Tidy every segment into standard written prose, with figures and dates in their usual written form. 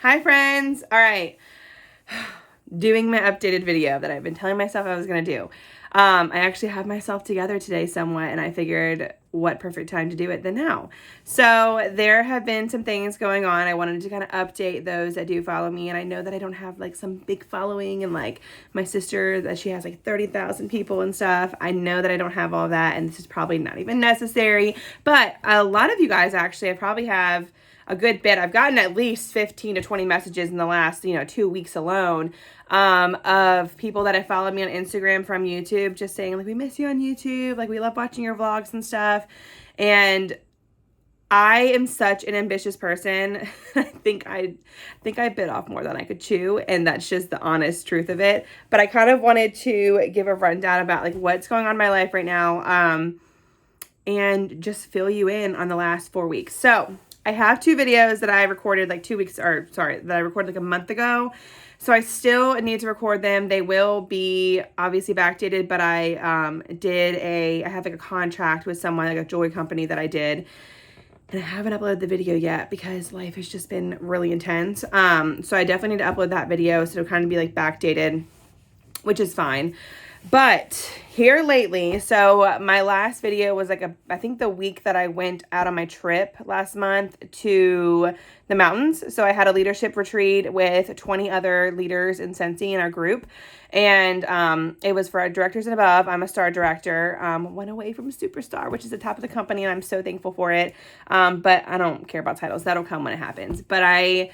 Hi friends. All right. Doing my updated video that I've been telling myself I was going to do. I actually have myself together today somewhat, and I figured what perfect time to do it than now. So there have been some things going on. I wanted to kind of update those that do follow me, and I know that I don't have like some big following and like my sister that she has like 30,000 people and stuff. I know that I don't have all that, and this is probably not even necessary, but a lot of you guys actually, I probably have a good bit. I've gotten at least 15 to 20 messages in the last, 2 weeks alone, of people that have followed me on Instagram from YouTube, just saying like, we miss you on YouTube. Like, we love watching your vlogs and stuff. And I am such an ambitious person. I think I bit off more than I could chew, and that's just the honest truth of it. But I kind of wanted to give a rundown about like what's going on in my life right now, and just fill you in on the last 4 weeks. So I have 2 videos that I recorded like 2 weeks, that I recorded like a month ago. So I still need to record them. They will be obviously backdated, but I have like a contract with someone, like a jewelry company that I did. And I haven't uploaded the video yet because life has just been really intense. So I definitely need to upload that video. So it'll kind of be like backdated, which is fine. But here lately, so my last video was like I think the week that I went out on my trip last month to the mountains. So I had a leadership retreat with 20 other leaders in Scentsy in our group. And it was for our directors and above. I'm a star director, went away from a superstar, which is the top of the company, and I'm so thankful for it. But I don't care about titles. That'll come when it happens. But I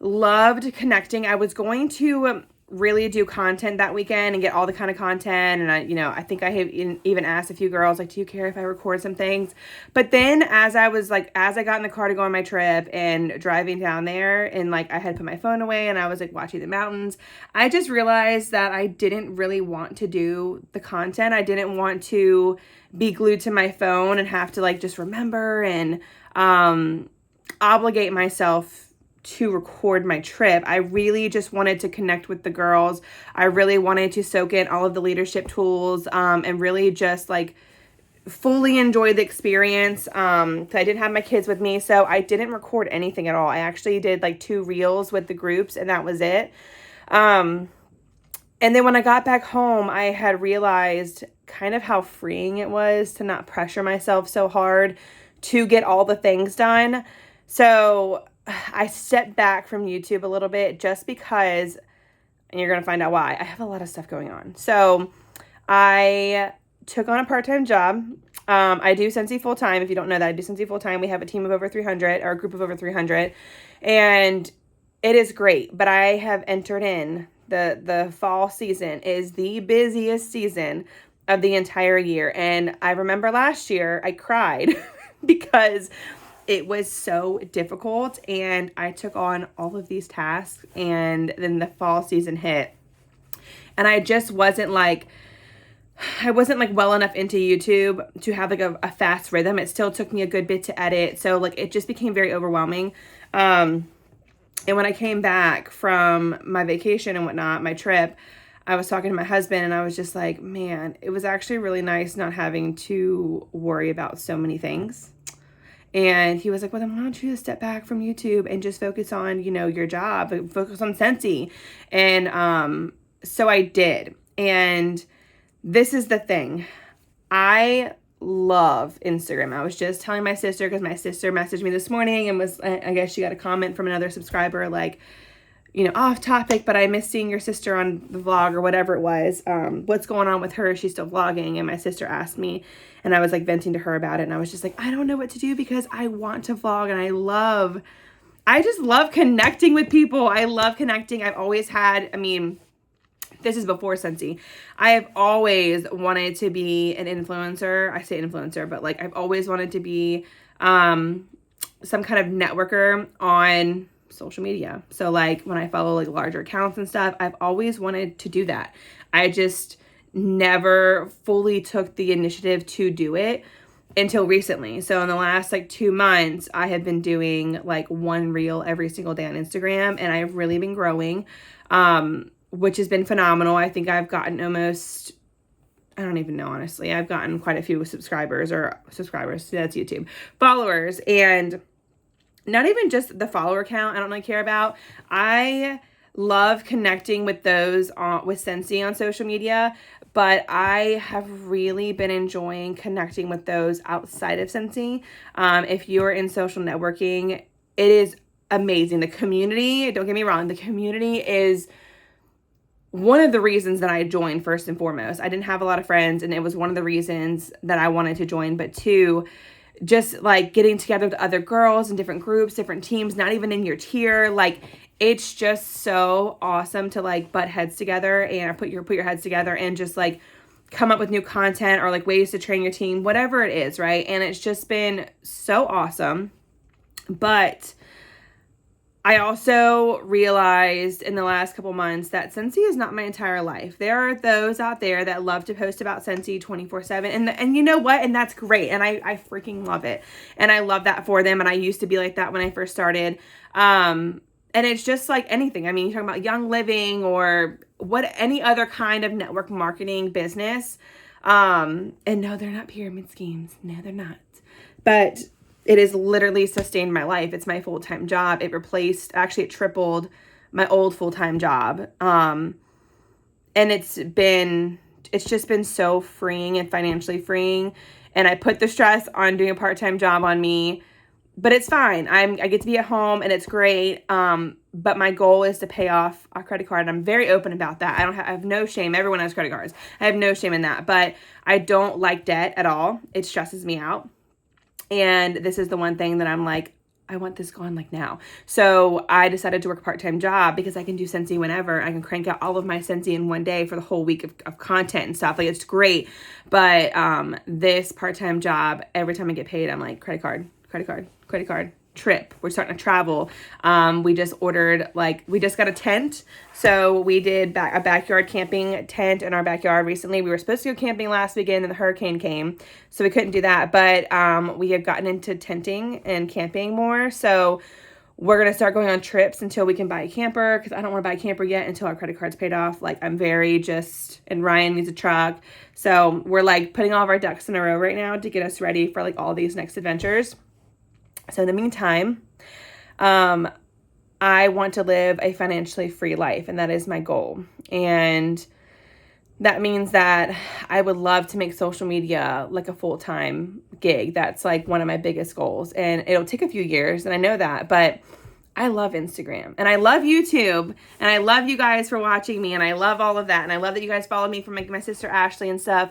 loved connecting. I was going to really do content that weekend and get all the kind of content. And I think I have even asked a few girls, like, do you care if I record some things? But then as I got in the car to go on my trip and driving down there, and like I had put my phone away and I was like watching the mountains, I just realized that I didn't really want to do the content. I didn't want to be glued to my phone and have to like just remember and obligate myself to record my trip. I really just wanted to connect with the girls. I really wanted to soak in all of the leadership tools, and really just like fully enjoy the experience. I didn't have my kids with me, so I didn't record anything at all. I actually did like 2 reels with the groups, and that was it. And then when I got back home, I had realized kind of how freeing it was to not pressure myself so hard to get all the things done. So I stepped back from YouTube a little bit just because, and you're going to find out why, I have a lot of stuff going on. So I took on a part-time job. I do Scentsy full-time. If you don't know that, I do Scentsy full-time. We have a team of over 300, or a group of over 300, and it is great. But I have entered in the fall season is the busiest season of the entire year. And I remember last year I cried because it was so difficult, and I took on all of these tasks, and then the fall season hit, and I just wasn't like well enough into YouTube to have like a fast rhythm. It still took me a good bit to edit, so like it just became very overwhelming. And when I came back from my vacation and whatnot, my trip, I was talking to my husband, and I was just like, man, it was actually really nice not having to worry about so many things. And he was like, well, then why don't you just step back from YouTube and just focus on, your job, focus on Scentsy. And so I did. And this is the thing. I love Instagram. I was just telling my sister, because my sister messaged me this morning and I guess she got a comment from another subscriber, like, off topic, but I miss seeing your sister on the vlog, or whatever it was. What's going on with her? She's still vlogging. And my sister asked me, and I was like venting to her about it. And I was just like, I don't know what to do because I want to vlog, and I just love connecting with people. I love connecting. I've always had, this is before Scentsy. I have always wanted to be an influencer. I say influencer, but like I've always wanted to be some kind of networker on social media. So like when I follow like larger accounts and stuff, I've always wanted to do that. I just never fully took the initiative to do it until recently. So in the last like 2 months, I have been doing like 1 reel every single day on Instagram, and I've really been growing, which has been phenomenal. I think I've gotten almost, I don't even know, honestly. I've gotten quite a few subscribers, that's YouTube, followers, and not even just the follower count I don't really care about. I love connecting with those with Scentsy on social media, but I have really been enjoying connecting with those outside of Scentsy. If you're in social networking, it is amazing. The community, don't get me wrong, the community is one of the reasons that I joined first and foremost. I didn't have a lot of friends, and it was one of the reasons that I wanted to join. But two, just like getting together with other girls in different groups, different teams, not even in your tier, like it's just so awesome to like butt heads together and put your heads together and just like come up with new content or like ways to train your team, whatever it is, right? And it's just been so awesome. But I also realized in the last couple months that Scentsy is not my entire life. There are those out there that love to post about Scentsy 24/7. And you know what? And that's great. And I freaking love it. And I love that for them. And I used to be like that when I first started. And it's just like anything. I mean, you're talking about Young Living or any other kind of network marketing business. And no, they're not pyramid schemes. No, they're not. But it has literally sustained my life. It's my full-time job. It tripled my old full-time job. And it's just been so freeing and financially freeing. And I put the stress on doing a part-time job on me, but it's fine. I get to be at home and it's great. But my goal is to pay off our credit card. And I'm very open about that. I have no shame. Everyone has credit cards. I have no shame in that, but I don't like debt at all. It stresses me out. And this is the one thing that I'm like, I want this gone like now. So I decided to work a part-time job because I can do Scentsy whenever. I can crank out all of my Scentsy in one day for the whole week of content and stuff. Like, it's great. But this part-time job, every time I get paid, I'm like, credit card, trip. We're starting to travel. We just got a tent. So we did a backyard camping tent in our backyard recently. We were supposed to go camping last weekend and the hurricane came, so we couldn't do that. But we have gotten into tenting and camping more. So we're going to start going on trips until we can buy a camper, because I don't want to buy a camper yet until our credit card's paid off. Like, and Ryan needs a truck. So we're like putting all of our ducks in a row right now to get us ready for like all these next adventures. So in the meantime, I want to live a financially free life, and that is my goal. And that means that I would love to make social media like a full-time gig. That's like one of my biggest goals, and it'll take a few years, and I know that, but I love Instagram and I love YouTube and I love you guys for watching me and I love all of that. And I love that you guys follow me from my sister Ashley and stuff.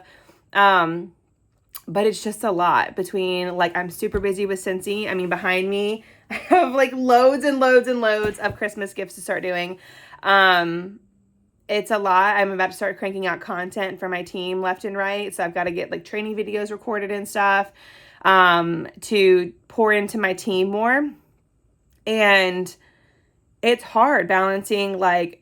But it's just a lot between, like, I'm super busy with Scentsy. I mean, behind me, I have like loads and loads and loads of Christmas gifts to start doing. It's a lot. I'm about to start cranking out content for my team left and right. So I've got to get like training videos recorded and stuff, to pour into my team more. And it's hard balancing like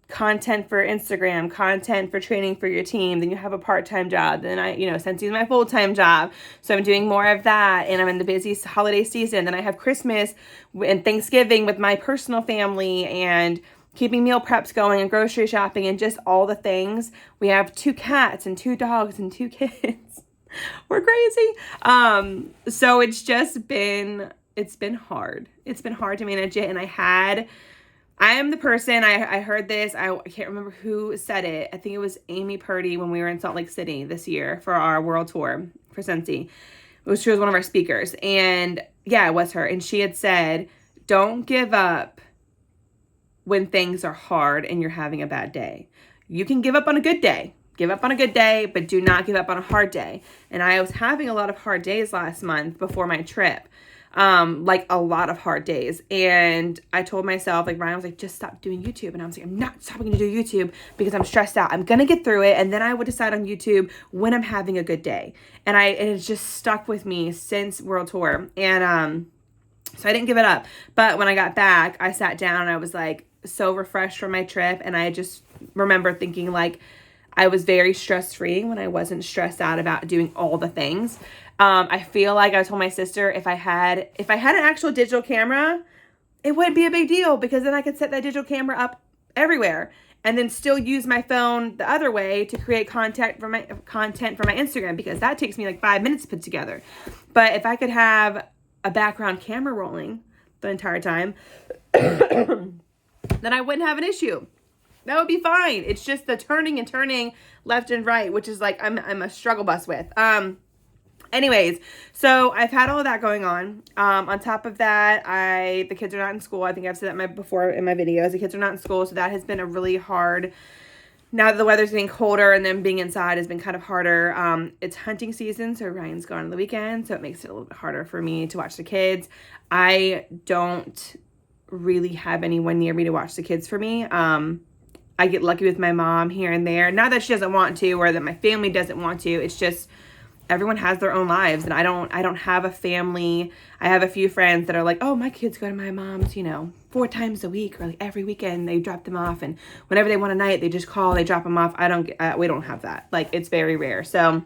content for Instagram, content for training for your team. Then you have a part-time job. Then Scentsy is my full-time job. So I'm doing more of that. And I'm in the busy holiday season. Then I have Christmas and Thanksgiving with my personal family and keeping meal preps going and grocery shopping and just all the things. We have 2 cats and 2 dogs and 2 kids. We're crazy. So it's been hard. It's been hard to manage it. And I am the person, I heard this, I can't remember who said it. I think it was Amy Purdy when we were in Salt Lake City this year for our world tour for Scentsy. She was one of our speakers. And yeah, it was her. And she had said, don't give up when things are hard and you're having a bad day. You can give up on a good day. Give up on a good day, but do not give up on a hard day. And I was having a lot of hard days last month before my trip. Like a lot of hard days. And I told myself, like, Ryan was like, just stop doing YouTube. And I was like, I'm not stopping to do YouTube because I'm stressed out. I'm going to get through it. And then I would decide on YouTube when I'm having a good day. And it's just stuck with me since World Tour. And, so I didn't give it up. But when I got back, I sat down and I was like so refreshed from my trip. And I just remember thinking like, I was very stress-free when I wasn't stressed out about doing all the things. I feel like I told my sister if I had an actual digital camera, it wouldn't be a big deal because then I could set that digital camera up everywhere and then still use my phone the other way to create content for my Instagram, because that takes me like 5 minutes to put together. But if I could have a background camera rolling, the entire time, then I wouldn't have an issue. That would be fine. It's just the turning and turning left and right, which is like I'm a struggle bus with. Anyways, so I've had all of that going on. On top of that, the kids are not in school. I think I've said that before in my videos. The kids are not in school, so that has been a really hard. Now that the weather's getting colder and then being inside has been kind of harder. It's hunting season, so Ryan's gone on the weekend, so it makes it a little bit harder for me to watch the kids. I don't really have anyone near me to watch the kids for me. I get lucky with my mom here and there. Not that she doesn't want to or that my family doesn't want to. It's just everyone has their own lives, and I don't have a family. I have a few friends that are like, oh, my kids go to my mom's, 4 times a week or like every weekend they drop them off, and whenever they want a night they just call, they drop them off. We don't have that. Like, it's very rare. So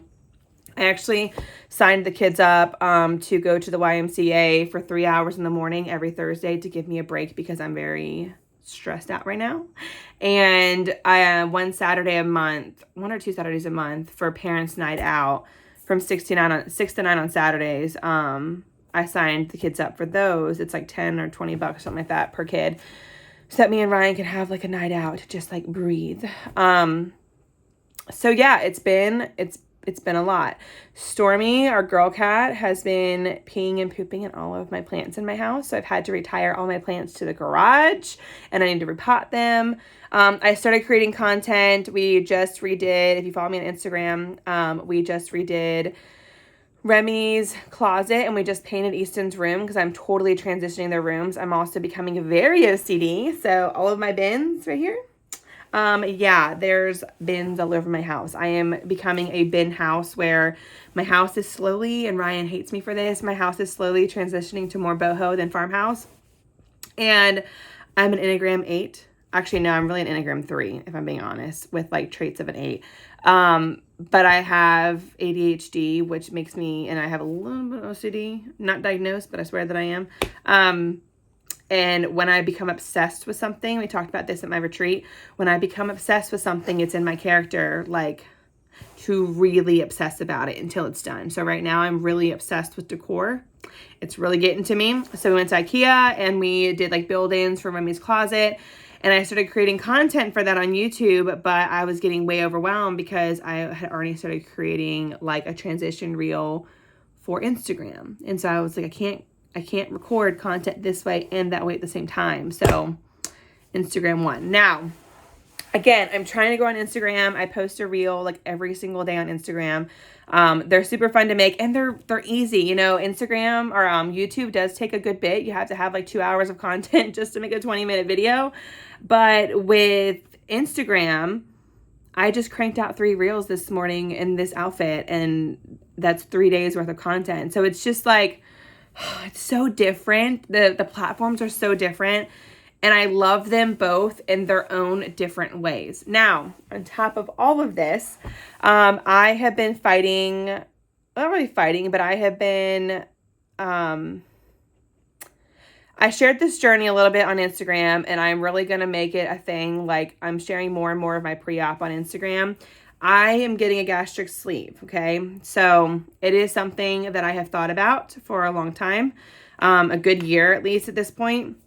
I actually signed the kids up to go to the YMCA for 3 hours in the morning every Thursday to give me a break because I'm very stressed out right now. And I one or 2 Saturdays a month for parents' night out from 6 to 9 on Saturdays. I signed the kids up for those. It's like $10 or $20, something like that per kid, so that me and Ryan can have like a night out to just like breathe. So yeah, it's been a lot. Stormy, our girl cat, has been peeing and pooping in all of my plants in my house. So I've had to retire all my plants to the garage, and I need to repot them. I started creating content. We just redid, if you follow me on Instagram, we just redid Remy's closet, and we just painted Easton's room because I'm totally transitioning their rooms. I'm also becoming very OCD. So all of my bins right here. Yeah, there's bins all over my house. I am becoming a bin house where my house is slowly, and Ryan hates me for this, my house is slowly transitioning to more boho than farmhouse. And I'm an Enneagram 8. Actually, no, I'm really an Enneagram 3, if I'm being honest, with like traits of an 8. But I have ADHD, which makes me, and I have a little bit of OCD, not diagnosed, but I swear that I am. And when I become obsessed with something, we talked about this at my retreat, when I become obsessed with something, it's in my character, like, to really obsess about it until it's done. So right now I'm really obsessed with decor. It's really getting to me. So we went to IKEA and we did like build-ins for Remy's closet. And I started creating content for that on YouTube, but I was getting way overwhelmed because I had already started creating like a transition reel for Instagram. And so I was like, I can't record content this way and that way at the same time. So Instagram won. Now, again, I'm trying to go on Instagram. I post a reel like every single day on Instagram. They're super fun to make, and they're easy. Instagram or YouTube does take a good bit. You have to have like 2 hours of content just to make a 20-minute video. But with Instagram, I just cranked out 3 reels this morning in this outfit, and that's 3 days worth of content. So it's just like, it's so different. The platforms are so different, and I love them both in their own different ways. Now, on top of all of this, I have been fighting, not really fighting, but I have been, I shared this journey a little bit on Instagram, and I'm really going to make it a thing. Like, I'm sharing more and more of my pre-op on Instagram. I am getting a gastric sleeve, okay? So it is something that I have thought about for a long time, a good year at least at this point.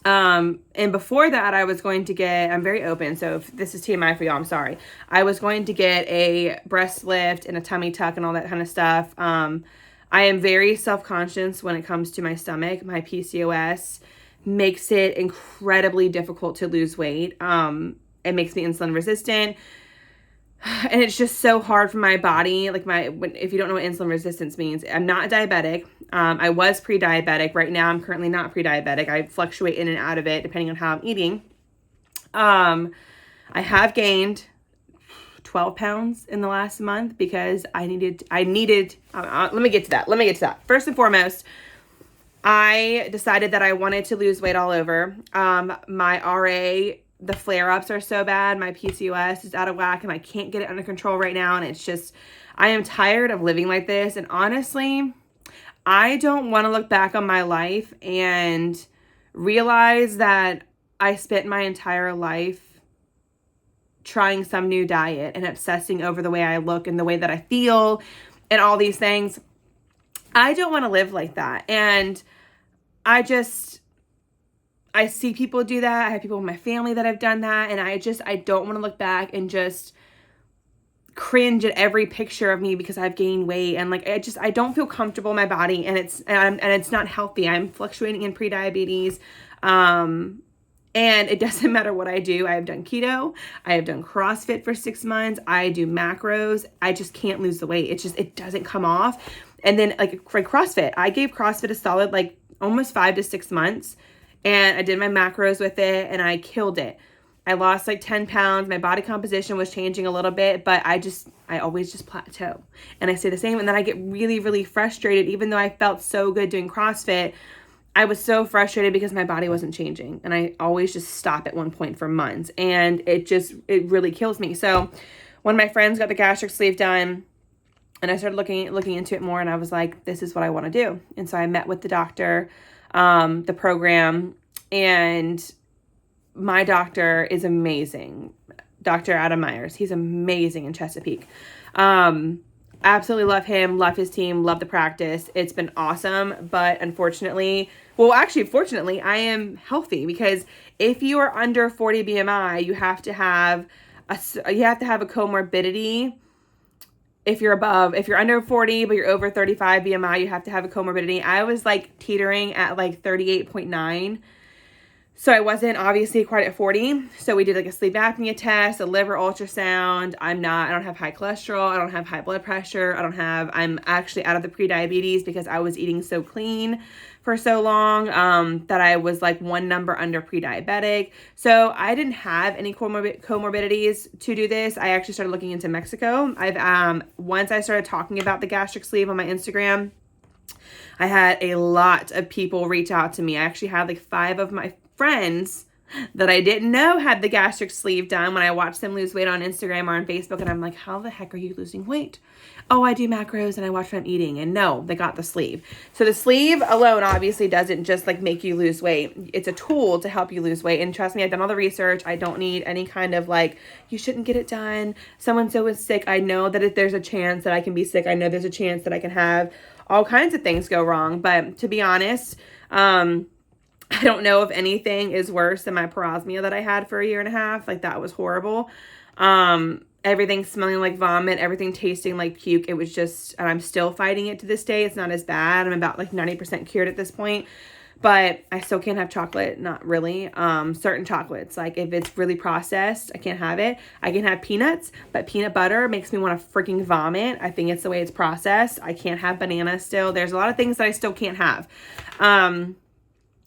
And before that, I was going to get, I'm very open, so if this is TMI for y'all, I'm sorry. I was going to get a breast lift and a tummy tuck and all that kind of stuff. I am very self-conscious when it comes to my stomach. My PCOS makes it incredibly difficult to lose weight. It makes me insulin resistant. And it's just so hard for my body. Like if you don't know what insulin resistance means, I'm not diabetic. I was pre-diabetic. Right now, I'm currently not pre-diabetic. I fluctuate in and out of it depending on how I'm eating. I have gained 12 pounds in the last month because I needed, let me get to that. First and foremost, I decided that I wanted to lose weight all over. My RA, the flare-ups are so bad. My PCOS is out of whack and I can't get it under control right now. And it's just, I am tired of living like this. And honestly, I don't want to look back on my life and realize that I spent my entire life trying some new diet and obsessing over the way I look and the way that I feel and all these things. I don't want to live like that. And I see people do that. I have people in my family that have done that. And I don't want to look back and just cringe at every picture of me because I've gained weight. And like, I don't feel comfortable in my body, and it's not healthy. I'm fluctuating in prediabetes. And it doesn't matter what I do. I have done keto. I have done CrossFit for 6 months. I do macros. I just can't lose the weight. It doesn't come off. And then like for CrossFit, I gave CrossFit a solid like almost 5 to 6 months. And I did my macros with it and I killed it. I lost like 10 pounds. My body composition was changing a little bit, but I always just plateau and I stay the same. And then I get really, really frustrated. Even though I felt so good doing CrossFit, I was so frustrated because my body wasn't changing. And I always just stop at one point for months. And it really kills me. So when my friends got the gastric sleeve done and I started looking into it more, and I was like, this is what I want to do. And so I met with the doctor, the program, and my doctor is amazing. Dr. Adam Myers. He's amazing in Chesapeake. Absolutely love him, love his team, love the practice. It's been awesome. But fortunately, I am healthy, because if you are under 40 BMI, you have to have a comorbidity. If you're under 40, but you're over 35 BMI, you have to have a comorbidity. I was like teetering at like 38.9. So I wasn't obviously quite at 40. So we did like a sleep apnea test, a liver ultrasound. I don't have high cholesterol. I don't have high blood pressure. I'm actually out of the pre-diabetes because I was eating so clean for so long, that I was like one number under pre-diabetic. So I didn't have any comorbidities to do this. I actually started looking into Mexico. Once I started talking about the gastric sleeve on my Instagram, I had a lot of people reach out to me. I actually had like 5 of my friends that I didn't know had the gastric sleeve done when I watched them lose weight on Instagram or on Facebook. And I'm like, how the heck are you losing weight? Oh, I do macros and I watch what I'm eating. And no, they got the sleeve. So the sleeve alone obviously doesn't just like make you lose weight. It's a tool to help you lose weight. And trust me, I've done all the research. I don't need any kind of like, you shouldn't get it done. So-and-so is sick. I know that if there's a chance that I can be sick, I know there's a chance that I can have all kinds of things go wrong. But to be honest, I don't know if anything is worse than my parosmia that I had for a year and a half. Like, that was horrible. Everything smelling like vomit, everything tasting like puke. It was just, and I'm still fighting it to this day. It's not as bad. I'm about like 90% cured at this point, but I still can't have chocolate. Not really. Certain chocolates, like if it's really processed, I can't have it. I can have peanuts, but peanut butter makes me want to freaking vomit. I think it's the way it's processed. I can't have bananas still. There's a lot of things that I still can't have.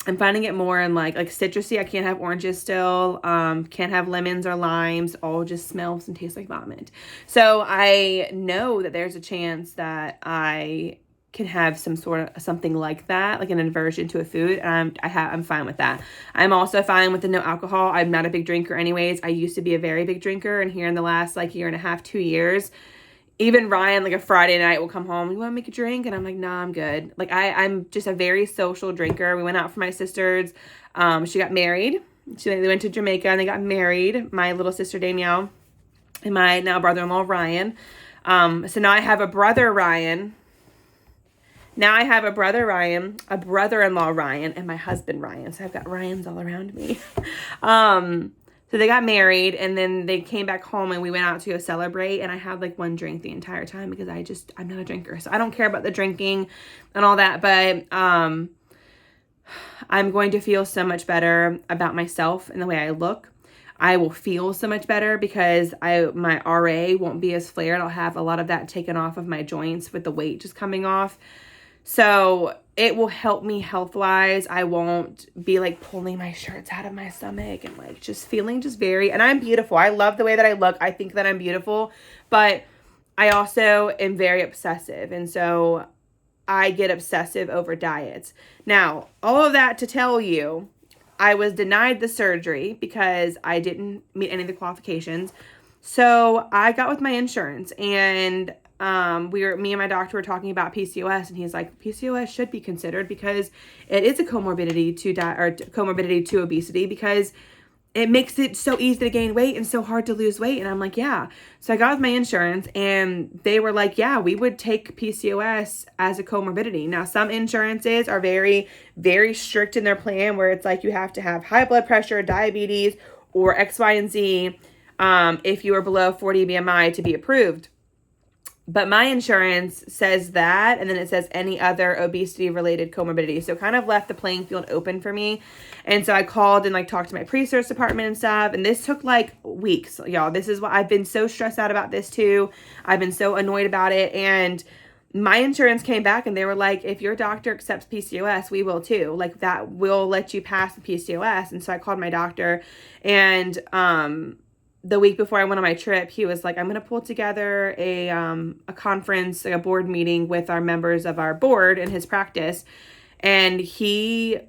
I'm finding it more in like citrusy. I can't have oranges still. Can't have lemons or limes. All just smells and tastes like vomit. So I know that there's a chance that I can have something like that, like an aversion to a food. And I'm fine with that. I'm also fine with the no alcohol. I'm not a big drinker anyways. I used to be a very big drinker, and here in the last like year and a half, 2 years, even Ryan, like a Friday night, will come home. You want to make a drink? And I'm like, nah, I'm good. Like I'm just a very social drinker. We went out for my sister's. She got married. They went to Jamaica and they got married. My little sister Danielle and my now brother-in-law Ryan. So now I have a brother Ryan. Now I have a brother Ryan, a brother-in-law Ryan, and my husband Ryan. So I've got Ryans all around me. So they got married, and then they came back home and we went out to go celebrate, and I had like one drink the entire time because I'm not a drinker. So I don't care about the drinking and all that, but I'm going to feel so much better about myself and the way I look. I will feel so much better because my RA won't be as flared. I'll have a lot of that taken off of my joints with the weight just coming off. So it will help me health-wise. I won't be like pulling my shirts out of my stomach and like just feeling just and I'm beautiful. I love the way that I look. I think that I'm beautiful, but I also am very obsessive. And so I get obsessive over diets. Now, all of that to tell you, I was denied the surgery because I didn't meet any of the qualifications. So I got with my insurance, and me and my doctor were talking about PCOS, and he's like, PCOS should be considered because it is a comorbidity to obesity, because it makes it so easy to gain weight and so hard to lose weight. And I'm like, yeah. So I got with my insurance and they were like, yeah, we would take PCOS as a comorbidity. Now, some insurances are very, very strict in their plan where it's like you have to have high blood pressure, diabetes, or X, Y, and Z if you are below 40 BMI to be approved. But my insurance says that, and then it says any other obesity-related comorbidity. So it kind of left the playing field open for me. And so I called and like talked to my pre-search department and stuff. And this took like weeks, y'all. This is what I've been so stressed out about this too. I've been so annoyed about it. And my insurance came back and they were like, if your doctor accepts PCOS, we will too. Like that will let you pass the PCOS. And so I called my doctor and, the week before I went on my trip, he was like, I'm going to pull together a conference, like a board meeting with our members of our board in his practice. And he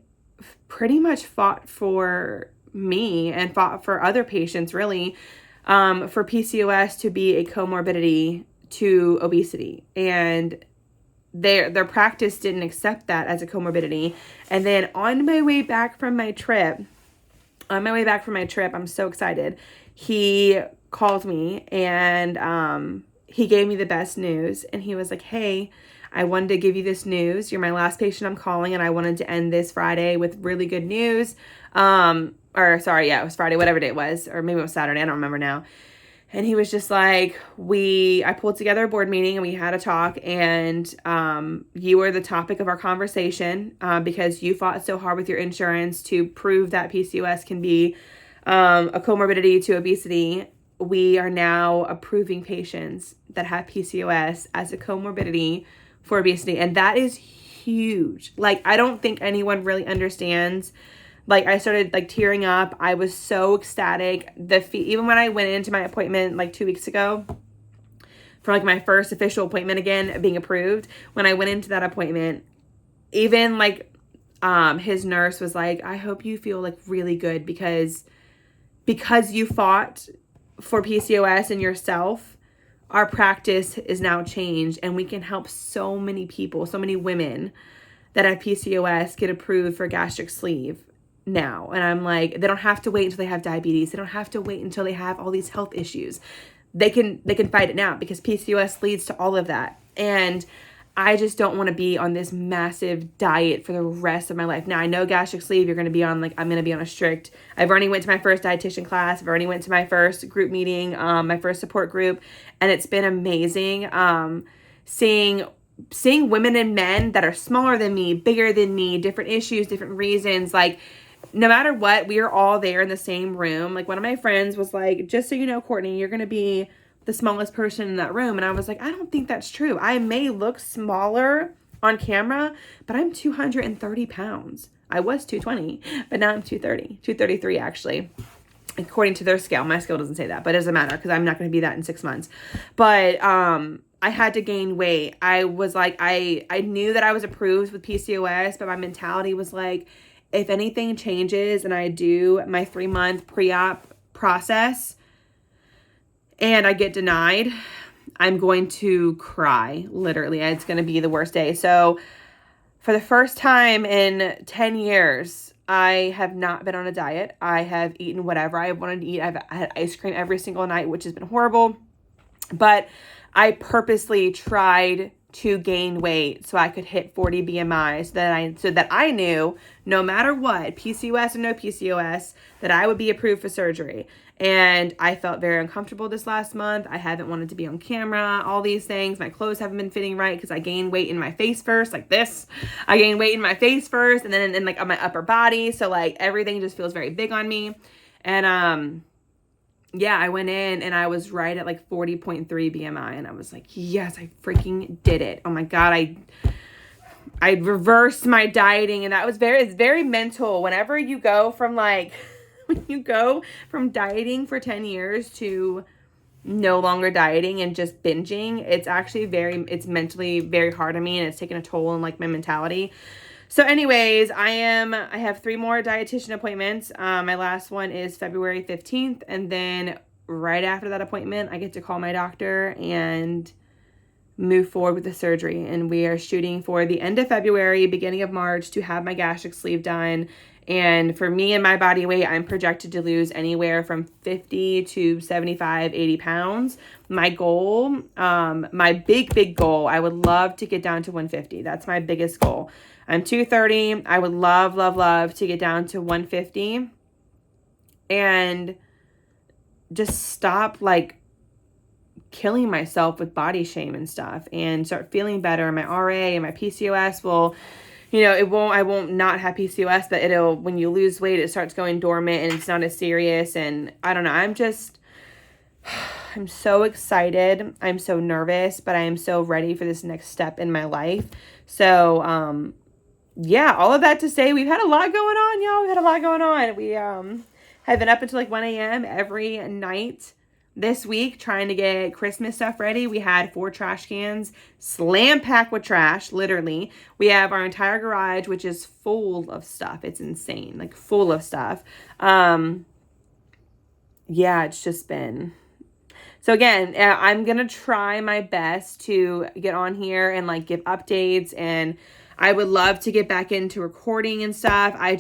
pretty much fought for me and fought for other patients really for PCOS to be a comorbidity to obesity. And their practice didn't accept that as a comorbidity. And then on my way back from my trip, I'm so excited. He called me and he gave me the best news. And he was like, hey, I wanted to give you this news. You're my last patient I'm calling. And I wanted to end this Friday with really good news. It was Friday, whatever day it was. Or maybe it was Saturday. I don't remember now. And he was just like, I pulled together a board meeting and we had a talk. And you were the topic of our conversation because you fought so hard with your insurance to prove that PCOS can be a comorbidity to obesity. We are now approving patients that have PCOS as a comorbidity for obesity. And that is huge. Like, I don't think anyone really understands. Like, I started like tearing up. I was so ecstatic. Even when I went into my appointment like 2 weeks ago for like my first official appointment again, being approved, when I went into that appointment, even like his nurse was like, I hope you feel like really good because you fought for PCOS and yourself, our practice is now changed and we can help so many people, so many women that have PCOS get approved for gastric sleeve now. And I'm like, they don't have to wait until they have diabetes. They don't have to wait until they have all these health issues. They can fight it now because PCOS leads to all of that. And I just don't want to be on this massive diet for the rest of my life. Now, I know gastric sleeve, I'm going to be on a strict, I've already went to my first dietitian class. I've already went to my first group meeting, my first support group. And it's been amazing seeing women and men that are smaller than me, bigger than me, different issues, different reasons. Like, no matter what, we are all there in the same room. Like, one of my friends was like, just so you know, Courtney, you're going to be the smallest person in that room. And I was like, I don't think that's true. I may look smaller on camera, but I'm 230 pounds. I was 220, but now I'm 233 actually, according to their scale. My scale doesn't say that, but it doesn't matter because I'm not going to be that in 6 months. But I had to gain weight. I was like, I knew that I was approved with PCOS, but my mentality was like, if anything changes and I do my 3-month pre-op process and I get denied, I'm going to cry. Literally, it's going to be the worst day. So for the first time in 10 years, I have not been on a diet. I have eaten whatever I wanted to eat. I had ice cream every single night, which has been horrible. But I purposely tried to gain weight so I could hit 40 BMI so that I knew no matter what, PCOS or no PCOS, that I would be approved for surgery. And I felt very uncomfortable this last month. I haven't wanted to be on camera, all these things. My clothes haven't been fitting right because I gained weight in my face first, like this. I gained weight in my face first and then in like on my upper body. So like everything just feels very big on me. And yeah, I went in and I was right at like 40.3 BMI and I was like, yes, I freaking did it. Oh my God. I reversed my dieting and it's very mental. Whenever you go from when you go from dieting for 10 years to no longer dieting and just binging, it's actually it's mentally very hard on me and it's taken a toll on like my mentality. So anyways, I have 3 more dietitian appointments. My last one is February 15th. And then right after that appointment, I get to call my doctor and move forward with the surgery. And we are shooting for the end of February, beginning of March to have my gastric sleeve done. And for me and my body weight, I'm projected to lose anywhere from 50 to 75, 80 pounds. My goal, my big goal, I would love to get down to 150. That's my biggest goal. I'm 230. I would love to get down to 150 and just stop like killing myself with body shame and stuff and start feeling better. My RA and my PCOS will, I won't not have PCOS, but when you lose weight, it starts going dormant and it's not as serious. And I don't know, I'm so excited. I'm so nervous, but I am so ready for this next step in my life. So, yeah, all of that to say, we've had a lot going on, y'all. We've had a lot going on. We, have been up until like 1 a.m. every night this week trying to get Christmas stuff ready. We had 4 trash cans slam packed with trash, literally. We have our entire garage, which is full of stuff. It's insane, like full of stuff. Yeah, it's just been... So again, I'm going to try my best to get on here and like give updates, and I would love to get back into recording and stuff. I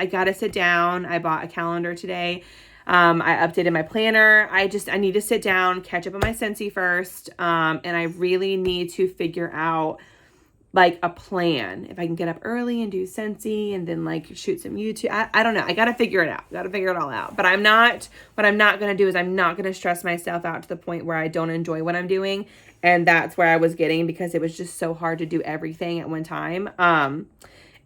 got to sit down. I bought a calendar today. I updated my planner. I need to sit down, catch up on my Scentsy first. And I really need to figure out like a plan. If I can get up early and do Scentsy and then like shoot some YouTube. I don't know. I got to figure it out. Got to figure it all out. But what I'm not going to do is I'm not going to stress myself out to the point where I don't enjoy what I'm doing. And that's where I was getting, because it was just so hard to do everything at one time. And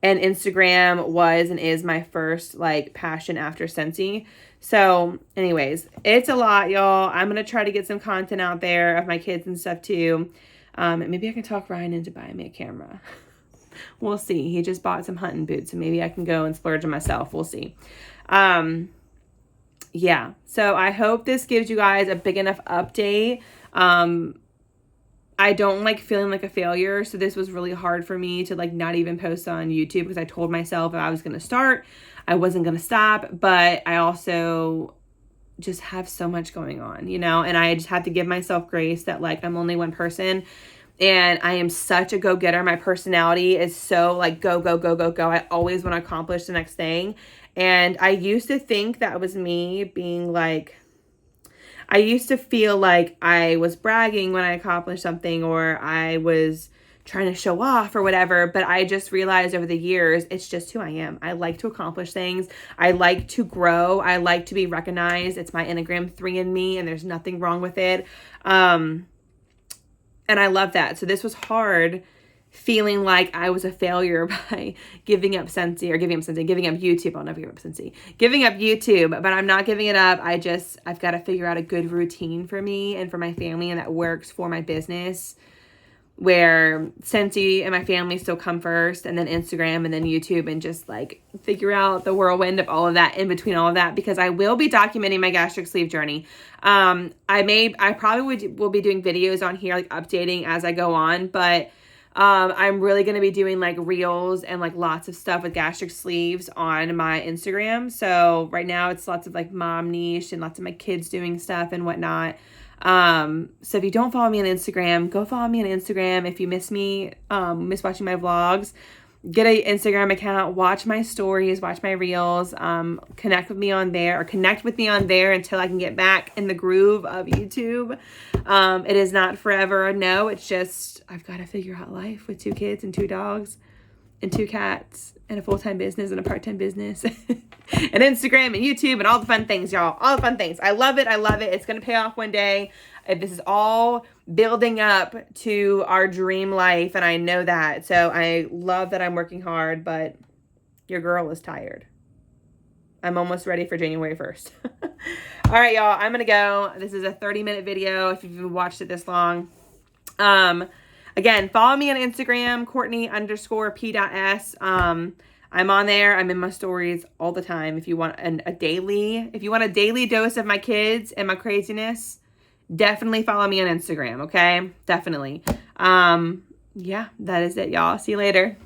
Instagram was and is my first like passion after Scentsy. So anyways, it's a lot, y'all. I'm going to try to get some content out there of my kids and stuff too. And maybe I can talk Ryan into buying me a camera. We'll see. He just bought some hunting boots, so maybe I can go and splurge on myself. We'll see. Yeah. So I hope this gives you guys a big enough update. I don't like feeling like a failure. So this was really hard for me to like not even post on YouTube, because I told myself if I was going to start, I wasn't going to stop. But I also just have so much going on, and I just have to give myself grace that like I'm only one person, and I am such a go-getter. My personality is so like go. I always want to accomplish the next thing. And I used to think that was me being like, I used to feel like I was bragging when I accomplished something, or I was trying to show off or whatever. But I just realized over the years, it's just who I am. I like to accomplish things. I like to grow. I like to be recognized. It's my Enneagram 3 in me, and there's nothing wrong with it. And I love that. So this was hard, feeling like I was a failure by giving up Scentsy, or giving up YouTube. I'll never give up Scentsy. Giving up YouTube, but I'm not giving it up. I've got to figure out a good routine for me and for my family, and that works for my business, where Scentsy and my family still come first, and then Instagram, and then YouTube, and just like figure out the whirlwind of all of that in between all of that, because I will be documenting my gastric sleeve journey. I probably will be doing videos on here, like updating as I go on, but I'm really going to be doing like reels and like lots of stuff with gastric sleeves on my Instagram. So right now it's lots of like mom niche and lots of my kids doing stuff and whatnot. So if you don't follow me on Instagram, go follow me on Instagram. If you miss me, miss watching my vlogs, get an Instagram account, watch my stories, watch my reels, connect with me on there until I can get back in the groove of YouTube. It is not forever. No, it's just, I've got to figure out life with 2 kids and 2 dogs and 2 cats and a full-time business and a part-time business and Instagram and YouTube and all the fun things, y'all. All the fun things. I love it. It's going to pay off one day. This is all building up to our dream life, and I know that. So I love that I'm working hard, but your girl is tired. I'm almost ready for January 1st. All right, y'all. I'm going to go. This is a 30-minute video if you've watched it this long. Again, follow me on Instagram, Courtney_P.S. I'm on there. I'm in my stories all the time. If you want a daily dose of my kids and my craziness, definitely follow me on Instagram, okay? Definitely. Yeah, that is it, y'all. See you later.